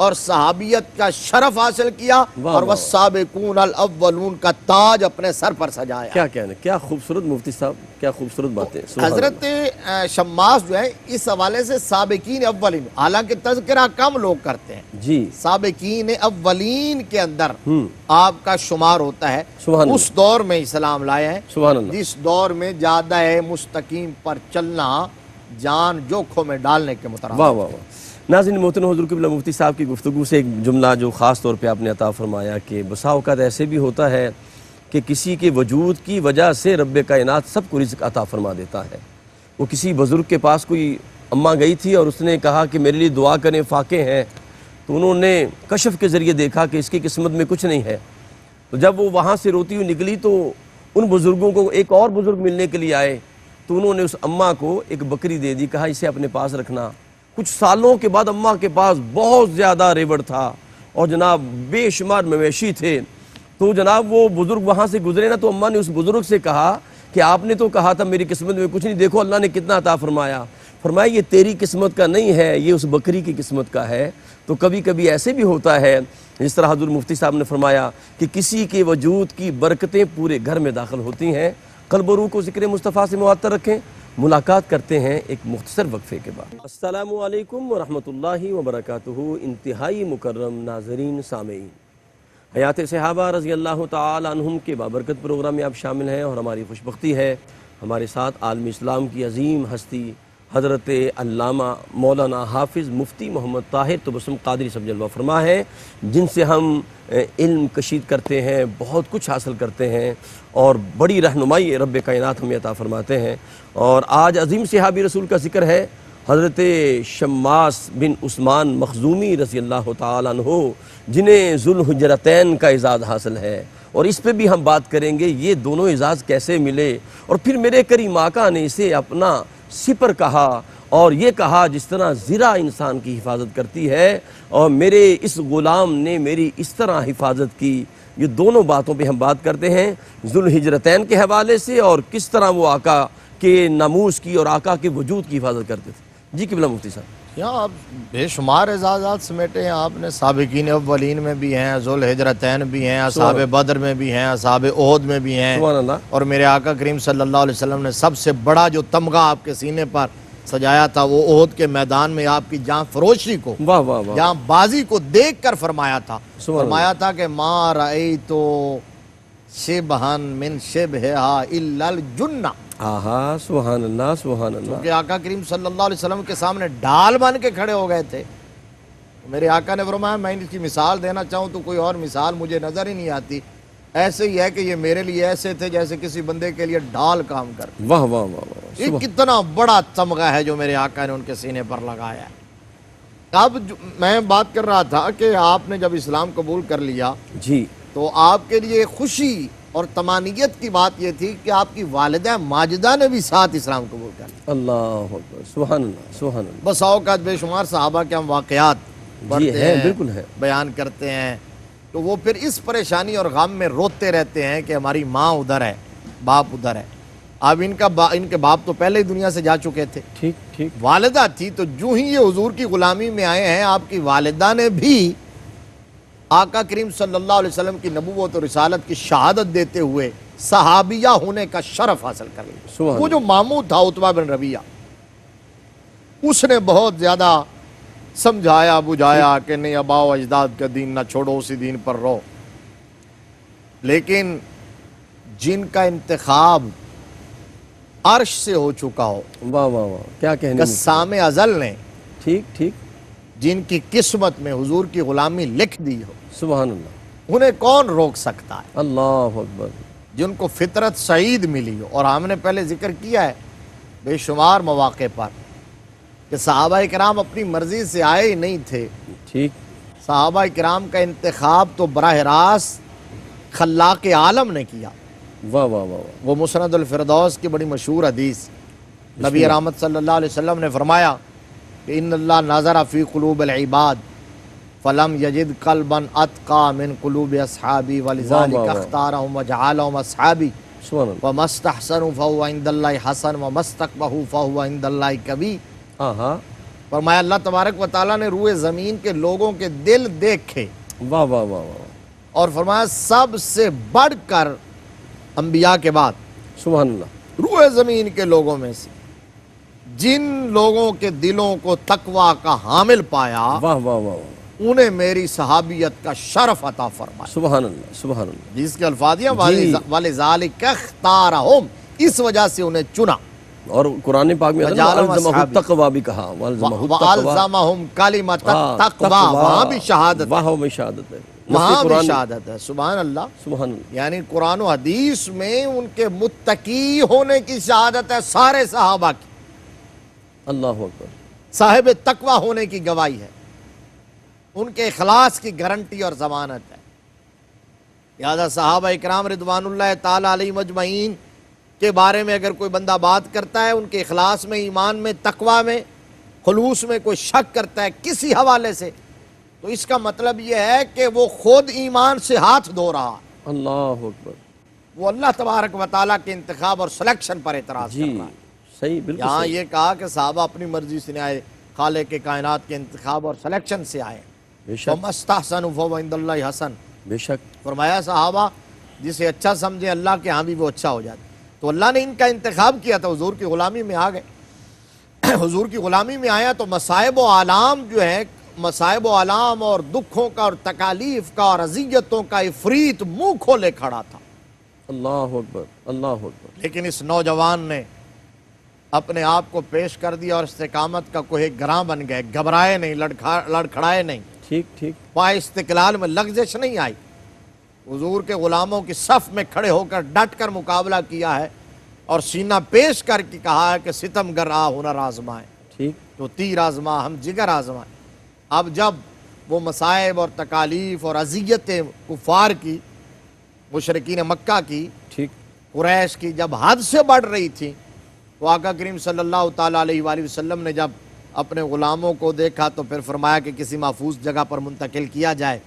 Speaker 2: اور صحابیت کا شرف حاصل کیا
Speaker 1: واہ
Speaker 2: اور
Speaker 1: واہ۔
Speaker 2: والسابقون الاولون کا تاج اپنے سر پر سجایا.
Speaker 1: کیا کہنے، کیا خوبصورت مفتی صاحب، کیا خوبصورت باتیں. سبحان
Speaker 2: حضرت شماس جو ہے اس حوالے سے سابقین اولین، حالانکہ تذکرہ کم لوگ کرتے ہیں،
Speaker 1: اللہ. جی
Speaker 2: سابقین اولین کے اندر آپ کا شمار ہوتا ہے.
Speaker 1: سبحان اللہ.
Speaker 2: اس دور میں اسلام لائے ہیں
Speaker 1: سبحان اللہ.
Speaker 2: جس دور میں زیادہ ہے مستقیم پر چلنا جان جوکھوں میں ڈالنے کے مترادف.
Speaker 1: واہ واہ واہ. ناظرین محترم، حضور قبلہ مفتی صاحب کی گفتگو سے ایک جملہ جو خاص طور پہ آپ نے عطا فرمایا کہ بسا اوقات ایسے بھی ہوتا ہے کہ کسی کے وجود کی وجہ سے رب کائنات سب کو رزق عطا فرما دیتا ہے. وہ کسی بزرگ کے پاس کوئی اماں گئی تھی اور اس نے کہا کہ میرے لیے دعا کریں، فاقے ہیں. تو انہوں نے کشف کے ذریعے دیکھا کہ اس کی قسمت میں کچھ نہیں ہے. تو جب وہ وہاں سے روتی ہوئی نکلی تو ان بزرگوں کو ایک اور بزرگ ملنے کے لیے آئے. تو انہوں نے اس اماں کو ایک بکری دے دی، کہا اسے اپنے پاس رکھنا. کچھ سالوں کے بعد اماں کے پاس بہت زیادہ ریوڑ تھا اور جناب بے شمار مویشی تھے. تو جناب وہ بزرگ وہاں سے گزرے نا، تو اماں نے اس بزرگ سے کہا کہ آپ نے تو کہا تھا میری قسمت میں کچھ نہیں، دیکھو اللہ نے کتنا عطا فرمایا. فرمایا یہ تیری قسمت کا نہیں ہے، یہ اس بکری کی قسمت کا ہے. تو کبھی کبھی ایسے بھی ہوتا ہے جس طرح حضور مفتی صاحب نے فرمایا کہ کسی کے وجود کی برکتیں پورے گھر میں داخل ہوتی ہیں. قلب و روح کو ذکر مصطفیٰ سے معطر رکھیں. ملاقات کرتے ہیں ایک مختصر وقفے کے بعد. السلام علیکم ورحمۃ اللہ وبرکاتہ. انتہائی مکرم ناظرین سامعین، حیات صحابہ رضی اللہ تعالی عنہم کے بابرکت پروگرام میں آپ شامل ہیں، اور ہماری خوشبختی ہے ہمارے ساتھ عالم اسلام کی عظیم ہستی حضرت علامہ مولانا حافظ مفتی محمد طاہر تبسم قادری صاحب جلوہ فرما ہے، جن سے ہم علم کشید کرتے ہیں، بہت کچھ حاصل کرتے ہیں اور بڑی رہنمائی رب کائنات ہمیں عطا فرماتے ہیں. اور آج عظیم صحابی رسول کا ذکر ہے، حضرت شماس بن عثمان مخزومی رضی اللہ تعالیٰ عنہ، جنہیں ذوالحجرتین کا اعزاز حاصل ہے. اور اس پہ بھی ہم بات کریں گے یہ دونوں اعزاز کیسے ملے. اور پھر میرے کریم آقا نے اسے اپنا سپر کہا، اور یہ کہا جس طرح زرہ انسان کی حفاظت کرتی ہے اور میرے اس غلام نے میری اس طرح حفاظت کی. یہ دونوں باتوں پہ ہم بات کرتے ہیں ذوالحجرتین کے حوالے سے، اور کس طرح وہ آقا کے ناموس کی اور آقا کے وجود کی حفاظت کرتے تھے. جی قبلہ مفتی صاحب.
Speaker 2: یہاں آپ بے شمار اعزازات سمیٹے ہیں آپ نے. سابقین اولین میں بھی ہیں، ذوالحجرتین بھی ہیں، اصحاب بدر میں بھی ہیں، اصحاب احد میں بھی ہیں.
Speaker 1: سبحان اللہ.
Speaker 2: اور میرے آقا کریم صلی اللہ علیہ وسلم نے سب سے بڑا جو تمغہ آپ کے سینے پر سجایا تھا وہ احد کے میدان میں آپ کی جاں فروشی کو،
Speaker 1: واہ واہ واہ.
Speaker 2: جاں بازی کو دیکھ کر فرمایا تھا.
Speaker 1: سبحان
Speaker 2: فرمایا تھا کہ ما رأیتو شبہن من شبہہا الا الجنہ.
Speaker 1: آہا سبحان اللہ سبحان اللہ.
Speaker 2: کہ آقا کریم صلی اللہ علیہ وسلم کے سامنے ڈال بن کے کھڑے ہو گئے تھے. میرے آقا نے فرمایا میں اس کی مثال دینا چاہوں تو کوئی اور مثال مجھے نظر ہی نہیں آتی. ایسے ہی ہے کہ یہ میرے لیے ایسے تھے جیسے کسی بندے کے لیے ڈال کام کرتے.
Speaker 1: واہ واہ واہ واہ.
Speaker 2: یہ کتنا بڑا تمغہ ہے جو میرے آقا نے ان کے سینے پر لگایا ہے. اب میں بات کر رہا تھا کہ آپ نے جب اسلام قبول کر لیا
Speaker 1: جی
Speaker 2: تو آپ کے لیے خوشی اور طمانینت کی بات یہ تھی کہ آپ کی والدہ ماجدہ نے بھی ساتھ اسلام قبول کر لیا.
Speaker 1: اللہ اکبر. سبحان اللہ سبحان اللہ.
Speaker 2: بس اوقات بے شمار صحابہ کے ہم واقعات پڑھتے
Speaker 1: ہے،
Speaker 2: ہیں،
Speaker 1: بالکل ہے.
Speaker 2: بیان کرتے ہیں تو وہ پھر اس پریشانی اور غم میں روتے رہتے ہیں کہ ہماری ماں ادھر ہے، باپ ادھر ہے. اب ان کے باپ تو پہلے ہی دنیا سے جا چکے تھے.
Speaker 1: ٹھیک ٹھیک.
Speaker 2: والدہ تھی تو جو ہی یہ حضور کی غلامی میں آئے ہیں آپ کی والدہ نے بھی آقا کریم صلی اللہ علیہ وسلم کی نبوت اور رسالت کی شہادت دیتے ہوئے صحابیہ ہونے کا شرف حاصل کر لیا. وہ جو ماموں تھا عتبہ بن ربیعہ، اس نے بہت زیادہ سمجھایا بجھایا کہ نہیں آباء و اجداد کا دین نہ چھوڑو، اسی دین پر رہو. لیکن جن کا انتخاب عرش سے ہو چکا ہو،
Speaker 1: واہ واہ واہ. کیا کہنے.
Speaker 2: قسام ازل نے
Speaker 1: ٹھیک ٹھیک.
Speaker 2: جن کی قسمت میں حضور کی غلامی لکھ دی ہو،
Speaker 1: سبحان اللہ.
Speaker 2: انہیں کون روک سکتا ہے.
Speaker 1: اللہ اکبر.
Speaker 2: جن کو فطرت سعید ملی ہو. اور ہم نے پہلے ذکر کیا ہے بے شمار مواقع پر کہ صحابہ کرام اپنی مرضی سے آئے ہی نہیں تھے.
Speaker 1: ٹھیک.
Speaker 2: صحابہ کرام کا انتخاب تو براہ راست خلاق عالم نے کیا.
Speaker 1: واہ واہ واہ.
Speaker 2: وہ مسند الفردوس کی بڑی مشہور حدیث، نبی رحمت صلی اللہ علیہ وسلم نے فرمایا کہ ان اللہ نظر فی قلوب العباد فلم یجد قلبا اتقى من قلوب اصحابی ولذلك اختارهم وجعلهم اصحابی
Speaker 1: سبحان اللہ.
Speaker 2: وما استحسنوا فهو عند اللہ حسن وما استقبحوا فهو عند اللہ کبیر.
Speaker 1: آہا.
Speaker 2: فرمایا اللہ تبارک و تعالیٰ نے روئے زمین کے لوگوں کے دل دیکھے
Speaker 1: واہ واہ واہ واہ،
Speaker 2: اور فرمایا سب سے بڑھ کر انبیاء کے بعد
Speaker 1: سبحان اللہ،
Speaker 2: روئے زمین کے لوگوں میں سے جن لوگوں کے دلوں کو تقوی کا حامل پایا
Speaker 1: واہ واہ واہ واہ،
Speaker 2: انہیں میری صحابیت کا شرف عطا فرمایا.
Speaker 1: سبحان اللہ سبحان اللہ،
Speaker 2: جس کے الفاظ ہیں وَلِذَالِكَ اخْتَارَهُمْ، اس وجہ سے انہیں چنا.
Speaker 1: اور قرآن پاک میں
Speaker 2: وَجَعَلَهُمْ
Speaker 1: الزمہ
Speaker 2: أَصْحَابِ
Speaker 1: التقویٰ بھی کہا، والزمہ التقویٰ،
Speaker 2: وَأَلْزَمَهُمْ كَلِمَةَ التَّقْوَىٰ، وہاں بھی شہادت ہے،
Speaker 1: وہاں بھی شہادت ہے،
Speaker 2: وہاں بھی
Speaker 1: قرآن،
Speaker 2: شہادت ہے. سبحان اللہ.
Speaker 1: سبحان اللہ،
Speaker 2: یعنی قرآن و حدیث میں ان کے متقی ہونے کی شہادت ہے سارے صحابہ کی،
Speaker 1: اللہ اکبر،
Speaker 2: صاحب تقوی ہونے کی گواہی ہے، ان کے اخلاص کی گارنٹی اور ضمانت ہے. لہذا صحابہ اکرام رضوان اللہ تعالیٰ علیہ مجمعین کے بارے میں اگر کوئی بندہ بات کرتا ہے، ان کے اخلاص میں، ایمان میں، تقوی میں، خلوص میں کوئی شک کرتا ہے کسی حوالے سے، تو اس کا مطلب یہ ہے کہ وہ خود ایمان سے ہاتھ دھو رہا،
Speaker 1: اللہ اکبر،
Speaker 2: وہ اللہ تبارک و تعالیٰ کے انتخاب اور سلیکشن پر اعتراض
Speaker 1: جی
Speaker 2: کر رہا ہے.
Speaker 1: صحیح، بالکل
Speaker 2: یہاں
Speaker 1: صحیح،
Speaker 2: یہ کہا کہ صحابہ اپنی مرضی سے نہیں آئے، خالق کائنات کے انتخاب اور سلیکشن سے آئے.
Speaker 1: بے شک
Speaker 2: وَمَا اسْتَحْسَنُوا فَهُوَ عِندَ اللَّهِ حَسَنٌ،
Speaker 1: بے شک،
Speaker 2: فرمایا صحابہ جسے اچھا سمجھے اللہ کے ہاں بھی وہ اچھا ہو جاتا. تو اللہ نے ان کا انتخاب کیا تھا، حضور کی غلامی میں آ گئے. حضور کی غلامی میں آیا تو مصائب و آلام جو ہے، مصائب و آلام اور دکھوں کا اور تکالیف کا اور اذیتوں کا افریت منہ کھولے کھڑا تھا.
Speaker 1: اللہ اکبر، اللہ اکبر،
Speaker 2: لیکن اس نوجوان نے اپنے آپ کو پیش کر دیا اور استقامت کا کوہ گراں بن گئے، گھبرائے نہیں، لڑکھڑائے نہیں،
Speaker 1: ٹھیک ٹھیک،
Speaker 2: پائے استقلال میں لغزش نہیں آئی. حضور کے غلاموں کی صف میں کھڑے ہو کر ڈٹ کر مقابلہ کیا ہے اور سینہ پیش کر کے کہا ہے کہ ستم گر آ ہنر آزمائے،
Speaker 1: ٹھیک،
Speaker 2: تو تیر آزما ہم جگر آزمائے. اب جب وہ مصائب اور تکالیف اور اذیتیں کفار کی، مشرکین مکہ کی،
Speaker 1: ٹھیک،
Speaker 2: قریش کی جب حد سے بڑھ رہی تھی، تو آقا کریم صلی اللہ تعالیٰ علیہ وآلہ وسلم نے جب اپنے غلاموں کو دیکھا تو پھر فرمایا کہ کسی محفوظ جگہ پر منتقل کیا جائے.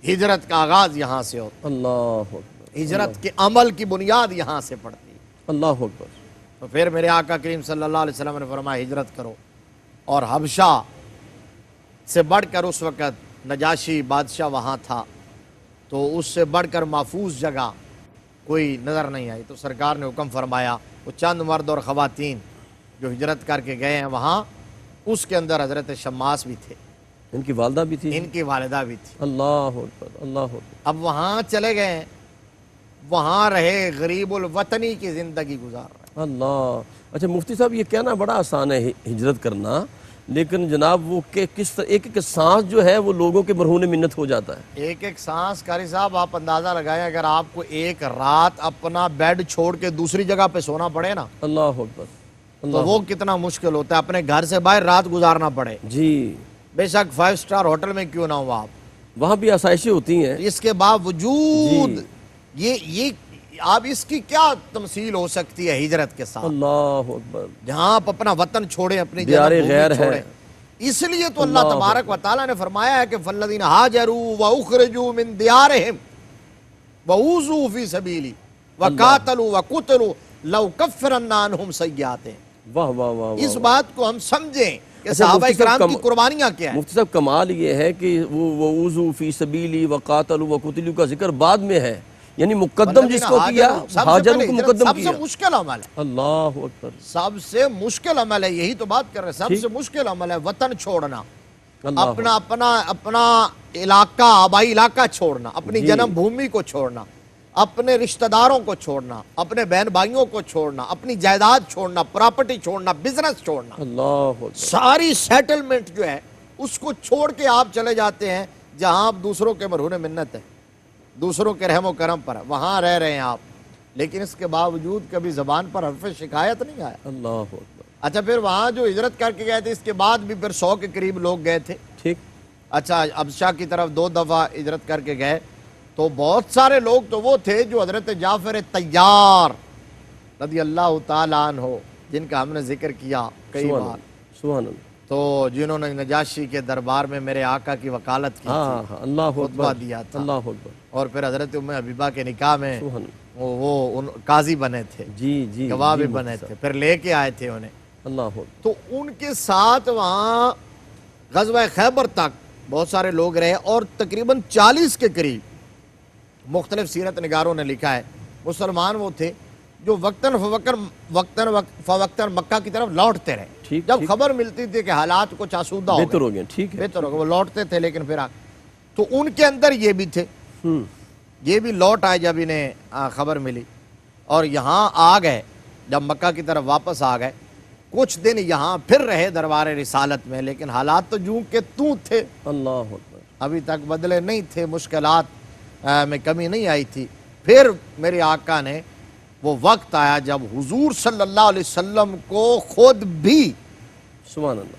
Speaker 2: ہجرت کا آغاز یہاں سے ہوتا،
Speaker 1: اللہ اکبر،
Speaker 2: ہجرت کے عمل کی بنیاد یہاں سے پڑتی ہے.
Speaker 1: اللہ اکبر،
Speaker 2: تو پھر میرے آقا کریم صلی اللہ علیہ وسلم نے فرمایا ہجرت کرو. اور حبشہ سے بڑھ کر اس وقت نجاشی بادشاہ وہاں تھا، تو اس سے بڑھ کر محفوظ جگہ کوئی نظر نہیں آئی. تو سرکار نے حکم فرمایا وہ چند مرد اور خواتین جو ہجرت کر کے گئے ہیں وہاں، اس کے اندر حضرت شماس بھی تھے،
Speaker 1: ان کی والدہ بھی تھی،
Speaker 2: ان کی والدہ بھی تھی.
Speaker 1: اللہ اکبر، اللہ اکبر،
Speaker 2: اب وہاں چلے گئے ہیں، وہاں رہے، غریب الوطنی کی زندگی گزار رہے.
Speaker 1: اللہ. اچھا مفتی صاحب، یہ کہنا بڑا آسان ہے ہجرت کرنا، لیکن جناب وہ کہ کس طرح ایک ایک سانس جو ہے وہ لوگوں کے مرہون منت ہو جاتا ہے.
Speaker 2: ایک ایک سانس، قاری صاحب آپ اندازہ لگائیں، اگر آپ کو ایک رات اپنا بیڈ چھوڑ کے دوسری جگہ پہ سونا پڑے نا،
Speaker 1: اللہ اکبر،
Speaker 2: تو
Speaker 1: اللہ،
Speaker 2: وہ کتنا مشکل ہوتا ہے. اپنے گھر سے باہر رات گزارنا پڑے،
Speaker 1: جی،
Speaker 2: بے شک 5 سٹار ہوٹل میں کیوں نہ ہو آپ،
Speaker 1: وہاں بھی آسائشیں ہوتی ہیں.
Speaker 2: اس کے باوجود
Speaker 1: جی.
Speaker 2: یہ آپ اس کی کیا تمثیل ہو سکتی ہے ہجرت کے ساتھ،
Speaker 1: اللہ اکبر،
Speaker 2: جہاں آپ اپنا وطن چھوڑیں، اپنی
Speaker 1: دیار
Speaker 2: جنم
Speaker 1: غیر
Speaker 2: بھومی
Speaker 1: ہے.
Speaker 2: چھوڑیں. اس لیے تو اللہ تبارک و تعالیٰ نے فرمایا ہے کہ فَالَّذِينَ هَاجَرُوا وَأُخْرِجُوا مِن دِيَارِهِمْ وَأُوذُوا فِي سَبِيلِي وَقَاتَلُوا وَقُتِلُوا لَأُكَفِّرَنَّ عَنْهُمْ سَيِّئَاتِهِمْ.
Speaker 1: واہ واہ واہ واہ،
Speaker 2: اس بات کو ہم سمجھیں کہ
Speaker 1: اچھا،
Speaker 2: صحابہ
Speaker 1: مفتی صاحب
Speaker 2: کرام کی قربانیاں کیا ہیں.
Speaker 1: مفتی صاحب کمال یہ ہے کہ وہ وَأُوذُوا فِي سَبِيلِي وَقَاتَلُوا وَقُتِلُوا کا ذکر بعد میں ہے، یعنی مقدم جس کو کیا، ہاجروں کو مقدم
Speaker 2: سب
Speaker 1: کیا.
Speaker 2: سے مشکل عمل ہے،
Speaker 1: اللہ اکبر،
Speaker 2: سب سے مشکل عمل ہے، یہی تو بات کر رہے ہیں، سب سے مشکل عمل ہے وطن چھوڑنا،
Speaker 1: اللہ
Speaker 2: اپنا علاقہ، آبائی علاقہ چھوڑنا، اپنی جنم بھومی کو چھوڑنا، اپنے رشتہ داروں کو چھوڑنا، اپنے بہن بھائیوں کو چھوڑنا، اپنی جائیداد چھوڑنا، پراپرٹی چھوڑنا، بزنس چھوڑنا،
Speaker 1: اللہ اکبر،
Speaker 2: ساری سیٹلمنٹ جو ہے اس کو چھوڑ کے آپ چلے جاتے ہیں جہاں آپ دوسروں کے مرہون منت ہے، دوسروں کے رحم و کرم پر ہے، وہاں رہ رہے ہیں آپ، لیکن اس کے باوجود کبھی زبان پر حرف شکایت نہیں آیا.
Speaker 1: اللہ اکبر،
Speaker 2: اچھا پھر وہاں جو ہجرت کر کے گئے تھے، اس کے بعد بھی پھر 100 کے قریب لوگ گئے تھے.
Speaker 1: ٹھیک،
Speaker 2: اچھا حبشہ کی طرف 2 دفعہ ہجرت کر کے گئے، تو بہت سارے لوگ تو وہ تھے جو حضرت جعفر طیار رضی اللہ تعالیٰ عنہ، جن کا ہم نے ذکر کیا کئی
Speaker 1: سبحان
Speaker 2: بار،
Speaker 1: اللہ، سبحان اللہ،
Speaker 2: تو جنہوں نے نجاشی کے دربار میں میرے آقا کی وکالت کی
Speaker 1: ہاں
Speaker 2: تھی،
Speaker 1: ہاں، اللہ
Speaker 2: خطبہ
Speaker 1: اکبر،
Speaker 2: دیا تھا،
Speaker 1: اللہ اکبر،
Speaker 2: اور پھر حضرت ام حبیبہ کے نکاح میں
Speaker 1: سبحان اللہ،
Speaker 2: وہ قاضی بنے تھے،
Speaker 1: جی جی،
Speaker 2: گواہ
Speaker 1: جی
Speaker 2: بھی
Speaker 1: مفتی
Speaker 2: بنے
Speaker 1: صاحب،
Speaker 2: تھے، پھر لے کے آئے تھے انہیں.
Speaker 1: اللہ
Speaker 2: تو ان کے ساتھ وہاں غزوہ خیبر تک بہت سارے لوگ رہے اور تقریباً 40 کے قریب مختلف سیرت نگاروں نے لکھا ہے مسلمان وہ تھے جو وقتاً فوقتاً مکہ کی طرف لوٹتے رہے.
Speaker 1: ٹھیک،
Speaker 2: جب
Speaker 1: ٹھیک.
Speaker 2: خبر ملتی تھی کہ حالات کچھ آسودہ ہو
Speaker 1: بہتر
Speaker 2: گئے،
Speaker 1: ہو گئے. ٹھیک ہے.
Speaker 2: بہتر ہو گئے، وہ لوٹتے تھے لیکن پھر تو ان کے اندر یہ بھی تھے، یہ بھی لوٹ آئے جب انہیں خبر ملی اور یہاں آ گئے. جب مکہ کی طرف واپس آ گئے کچھ دن یہاں پھر رہے دربار رسالت میں، لیکن حالات تو جوں کہ توں تھے،
Speaker 1: اللہ اکبر.
Speaker 2: ابھی تک بدلے نہیں تھے، مشکلات میں کمی نہیں آئی تھی. پھر میرے آقا نے وہ وقت آیا جب حضور صلی اللہ علیہ وسلم کو خود بھی
Speaker 1: سبحان اللہ.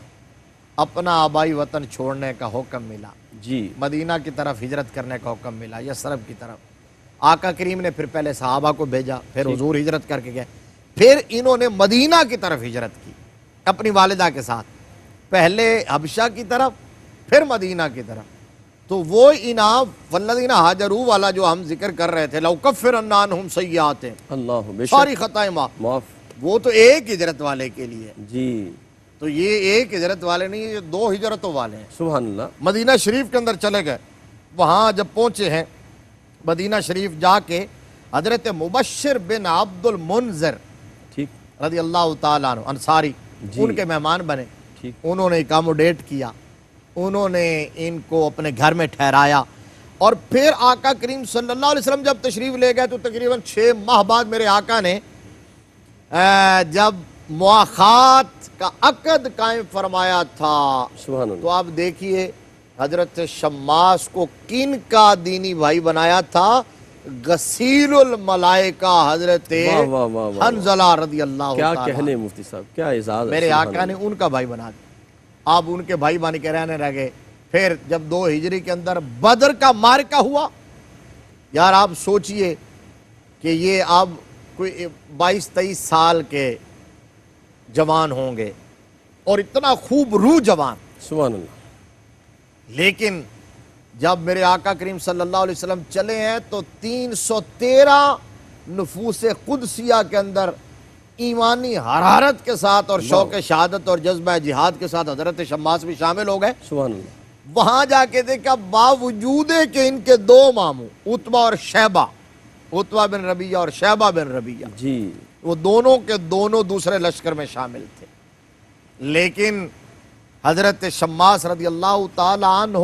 Speaker 2: اپنا آبائی وطن چھوڑنے کا حکم ملا،
Speaker 1: جی
Speaker 2: مدینہ کی طرف ہجرت کرنے کا حکم ملا، یثرب کی طرف. آقا کریم نے پھر پہلے صحابہ کو بھیجا، پھر حضور ہجرت کر کے گئے، پھر انہوں نے مدینہ کی طرف ہجرت کی اپنی والدہ کے ساتھ، پہلے حبشہ کی طرف پھر مدینہ کی طرف. تو وہ انعام والذین ہاجروا والا جو ہم ذکر کر رہے تھے، لَأُكَفِّرَنَّ عَنْهُمْ سَیِّئَاتِهِمْ،
Speaker 1: اللہ بے
Speaker 2: ساری
Speaker 1: شک
Speaker 2: خطائیں معاف.
Speaker 1: معاف.
Speaker 2: وہ تو ایک ہجرت والے کے لیے،
Speaker 1: جی
Speaker 2: تو یہ ایک ہجرت والے نہیں، یہ 2 ہجرتوں والے ہیں.
Speaker 1: سبحان اللہ.
Speaker 2: مدینہ شریف کے اندر چلے گئے، وہاں جب پہنچے ہیں مدینہ شریف جا کے حضرت مبشر بن عبد المنذر
Speaker 1: ٹھیک
Speaker 2: رضی اللہ تعالیٰ عنہ انصاری
Speaker 1: جی.
Speaker 2: ان کے مہمان بنے.
Speaker 1: ٹھیک.
Speaker 2: انہوں نے اکاموڈیٹ کیا، انہوں نے ان کو اپنے گھر میں ٹھہرایا. اور پھر آقا کریم صلی اللہ علیہ وسلم جب تشریف لے گئے تو تقریباً 6 ماہ بعد میرے آقا نے جب مواخات کا عقد قائم فرمایا تھا،
Speaker 1: سبحان اللہ.
Speaker 2: تو آپ دیکھیے حضرت شماس کو کن کا دینی بھائی بنایا تھا؟ غسیل الملائکہ حضرت
Speaker 1: واہ واہ واہ واہ.
Speaker 2: حنظلہ رضی اللہ
Speaker 1: کیا
Speaker 2: تعالیٰ.
Speaker 1: کہنے مفتی صاحب، کیا اعزاز ہے.
Speaker 2: میرے
Speaker 1: سبحان
Speaker 2: آقا نے
Speaker 1: اللہ.
Speaker 2: ان کا بھائی بنا دیا، آپ ان کے بھائی بن کے رہنے لگے. پھر جب 2 ہجری کے اندر بدر کا معرکہ ہوا، یار آپ سوچئے کہ یہ اب کوئی 22-23 سال کے جوان ہوں گے اور اتنا خوب روح جوان،
Speaker 1: سبحان اللہ.
Speaker 2: لیکن جب میرے آقا کریم صلی اللہ علیہ وسلم چلے ہیں تو 313 نفوس قدسیہ کے اندر ایمانی حرارت کے ساتھ اور شوق شہادت اور جذبہ جہاد کے ساتھ حضرت شماس بھی شامل ہو گئے.
Speaker 1: سبحان اللہ.
Speaker 2: وہاں جا کے دیکھا باوجود کہ ان کے 2 ماموں عتبہ اور شیبہ، عتبہ بن ربیعہ اور شیبہ بن ربیعہ،
Speaker 1: جی
Speaker 2: وہ دونوں کے دونوں دوسرے لشکر میں شامل تھے، لیکن حضرت شماس رضی اللہ تعالی عنہ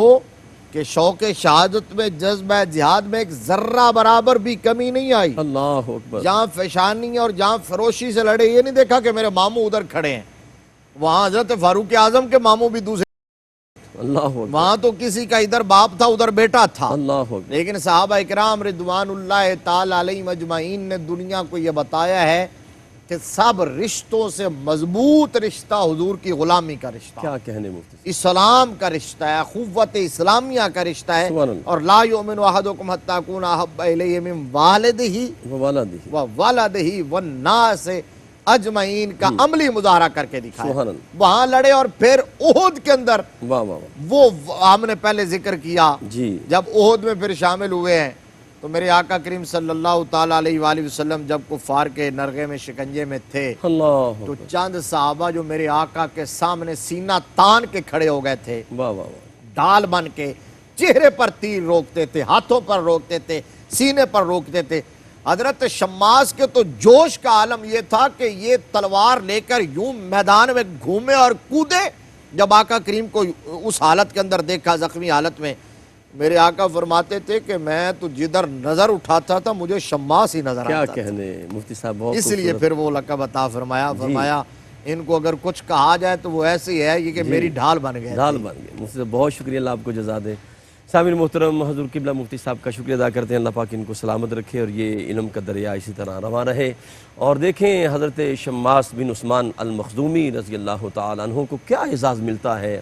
Speaker 2: کہ شوق شہادت میں جذبہ جہاد میں ایک ذرہ برابر بھی کمی نہیں آئی.
Speaker 1: اللہ اکبر.
Speaker 2: جہاں فیشانی اور جہاں فروشی سے لڑے، یہ نہیں دیکھا کہ میرے ماموں ادھر کھڑے ہیں، وہاں حضرت فاروق اعظم کے ماموں بھی دوسرے،
Speaker 1: اللہ اکبر.
Speaker 2: وہاں تو کسی کا ادھر باپ تھا ادھر بیٹا تھا.
Speaker 1: اللہ اکبر.
Speaker 2: لیکن صحابہ اکرام رضوان اللہ تعالی علیہم اجمعین نے دنیا کو یہ بتایا ہے کہ سب رشتوں سے مضبوط رشتہ حضور کی غلامی کا رشتہ،
Speaker 1: کیا کہنے مفتی صاحب.
Speaker 2: اسلام کا رشتہ ہے، اخوت اسلامیہ کا رشتہ ہے.
Speaker 1: سبحان اللہ.
Speaker 2: اور لا یؤمن احدکم حتی اکون احب الیہ من والدہ
Speaker 1: وولدہ.
Speaker 2: وولدہ والناس اجمعین کا عملی مظاہرہ کر کے دکھایا.
Speaker 1: سبحان اللہ.
Speaker 2: وہاں لڑے. اور پھر احد کے اندر
Speaker 1: واہ واہ واہ.
Speaker 2: وہ ہم نے پہلے ذکر کیا،
Speaker 1: جی
Speaker 2: جب احد میں پھر شامل ہوئے ہیں تو میرے آقا کریم صلی اللہ تعالی علیہ وآلہ وسلم جب کفار کے نرغے میں شکنجے میں تھے
Speaker 1: اللہ
Speaker 2: تو
Speaker 1: اکبر.
Speaker 2: چند صحابہ جو میرے آقا کے سامنے سینہ تان کے کھڑے ہو گئے تھے،
Speaker 1: واہ واہ واہ.
Speaker 2: ڈال بن کے چہرے پر تیر روکتے تھے، ہاتھوں پر روکتے تھے، سینے پر روکتے تھے. حضرت شماس کے تو جوش کا عالم یہ تھا کہ یہ تلوار لے کر یوں میدان میں گھومے اور کودے. جب آقا کریم کو اس حالت کے اندر دیکھا، زخمی حالت میں، میرے آقا فرماتے تھے کہ میں تو جدھر نظر اٹھاتا تھا مجھے شماس ہی نظر
Speaker 1: کیا
Speaker 2: آتا تھا.
Speaker 1: کہنے مفتی صاحب، بہت
Speaker 2: اس لیے
Speaker 1: خوبصورت.
Speaker 2: پھر وہ لقب عطا فرمایا ان کو اگر کچھ کہا جائے تو وہ ایسے ہی ہے یہ کہ میری ڈھال بن گئے.
Speaker 1: ڈھال بن گئے. مفتی صاحب بہت شکریہ، اللہ آپ کو جزا دے. سامعین محترم، حضور قبلہ مفتی صاحب کا شکریہ ادا کرتے ہیں، اللہ پاک ان کو سلامت رکھے اور یہ علم کا دریا اسی طرح رواں رہے. اور دیکھیں حضرت شماس بن عثمان المخزومی رضی اللہ تعالیٰ عنہ کو کیا اعزاز ملتا ہے.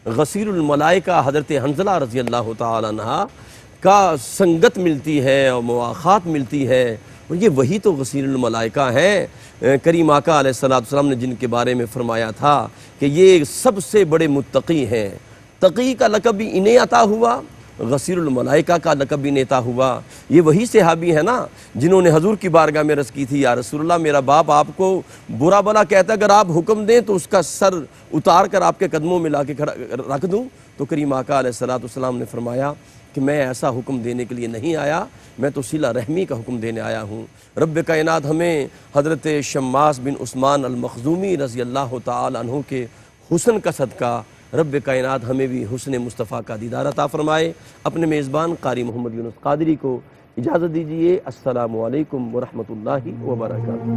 Speaker 1: غسیل الملائکہ حضرت حنظلہ رضی اللہ تعالیٰ عنہ کا سنگت ملتی ہے اور مواخات ملتی ہے، اور یہ وہی تو غسیل الملائکہ ہیں. کریم آقا علیہ السلام نے جن کے بارے میں فرمایا تھا کہ یہ سب سے بڑے متقی ہیں. تقی کا لقب بھی انہیں عطا ہوا غسیر الملائکہ کا لقبی نیتا ہوا۔ یہ وہی صحابی ہے نا جنہوں نے حضور کی بارگاہ میں عرض کی تھی، یا رسول اللہ میرا باپ آپ کو برا بلا کہتا ہے، اگر آپ حکم دیں تو اس کا سر اتار کر آپ کے قدموں میں لا کے رکھ دوں؟ تو کریم آقا علیہ السلام نے فرمایا کہ میں ایسا حکم دینے کے لیے نہیں آیا، میں تو صلہ رحمی کا حکم دینے آیا ہوں۔ رب کائنات ہمیں حضرت شماس بن عثمان المخزومی رضی اللہ تعالی عنہ کے حسن کا صدقہ رب کائنات ہمیں بھی حسن مصطفیٰ کا دیدار عطا فرمائے۔ اپنے میزبان قاری محمد یونس قادری کو اجازت دیجیے۔ السلام علیکم ورحمۃ اللہ وبرکاتہ۔